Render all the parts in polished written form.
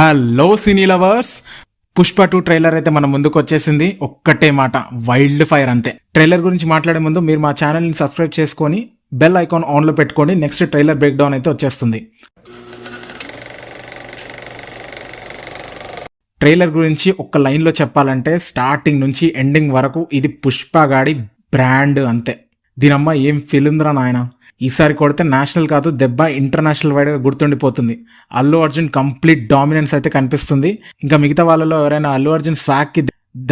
Hello cine lovers, Pushpa 2 trailer అయితే మన ముందుకు వచ్చేసింది. ఒక్కటే మాట, వైల్డ్ ఫైర్ అంతే. ట్రైలర్ గురించి మాట్లాడే ముందు మీరు మా ఛానల్ని సబ్స్క్రైబ్ చేసుకొని బెల్ ఐకాన్ ఆన్లో పెట్టుకోండి. నెక్స్ట్ ట్రైలర్ బ్రేక్ డౌన్ అయితే వచ్చేస్తుంది. ట్రైలర్ గురించి ఒక్క లైన్లో చెప్పాలంటే స్టార్టింగ్ నుంచి ఎండింగ్ వరకు ఇది పుష్ప గాడి బ్రాండ్ అంతే. దీనమ్మ ఏం ఫిల్మ్ రా నాయన. ఈసారి కొడితే నేషనల్ కాదు, దెబ్బ ఇంటర్నేషనల్ వైడ్గా గుర్తుండిపోతుంది. అల్లు అర్జున్ కంప్లీట్ డామినెన్స్ అయితే కనిపిస్తుంది. ఇంకా మిగతా వాళ్ళలో ఎవరైనా అల్లు అర్జున్ స్వాగ్కి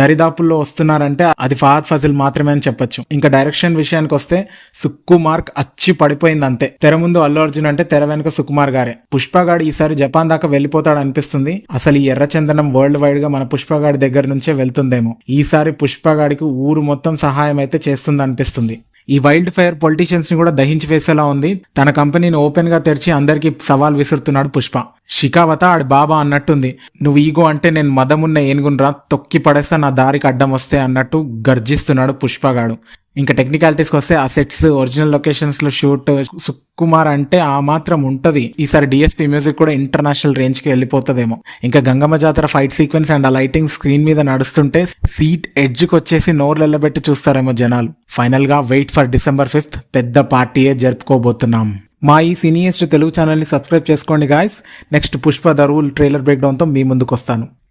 దరిదాపుల్లో వస్తున్నారంటే అది ఫహద్ ఫాజిల్ మాత్రమే అని చెప్పొచ్చు. ఇంకా డైరెక్షన్ విషయానికి వస్తే సుకుమార్ అచ్చి పడిపోయింది అంతే. తెర ముందు అల్లు అర్జున్ అంటే తెర వెనుక సుకుమార్ గారే. పుష్పగాడి ఈసారి జపాన్ దాకా వెళ్ళిపోతాడు అనిపిస్తుంది. అసలు ఈ ఎర్రచందనం వరల్డ్ వైడ్ గా మన పుష్పగాడి దగ్గర నుంచే వెళ్తుందేమో. ఈసారి పుష్పగాడికి ఊరు మొత్తం సహాయం అయితే చేస్తుంది అనిపిస్తుంది. ఈ వైల్డ్ ఫైర్ పొలిటీషియన్స్ ని కూడా దహించి వేసేలా ఉంది. తన కంపెనీని ఓపెన్ గా తెరిచి అందరికి సవాల్ విసురుతున్నాడు పుష్ప. షికావత ఆడి బాబా అన్నట్టుంది. నువ్వు ఈగో అంటే నేను మదమున్న ఏనుగునరా, తొక్కి పడేస్తా నా దారికి అడ్డం వస్తే అన్నట్టు గర్జిస్తున్నాడు పుష్పగాడు. ఇంకా టెక్నికాలిటీస్కి వస్తే ఆ సెట్స్ ఒరిజినల్ లొకేషన్స్ లో షూట్ సుకుమార్ అంటే ఆ మాత్రం ఉంటది. ఈసారి డిఎస్పీ మ్యూజిక్ కూడా ఇంటర్నేషనల్ రేంజ్ కి వెళ్ళిపోతుందేమో. ఇంకా గంగమ్మ జాతర ఫైట్ సీక్వెన్స్ అండ్ ఆ లైటింగ్ స్క్రీన్ మీద నడుస్తుంటే సీట్ ఎడ్జ్ కి వచ్చేసి నోర్లు ఎల్లబెట్టి చూస్తారేమో జనాలు. ఫైనల్ గా వెయిట్ ఫర్ December 5th పెద్ద పార్టీయే జరుపుకోబోతున్నాం. మా ఈ సినీయస్ట్ తెలుగు ఛానల్ని సబ్స్క్రైబ్ చేసుకోండి guys. Next Pushpa the rule trailer break డౌన్తో మీ ముందుకు వస్తాను.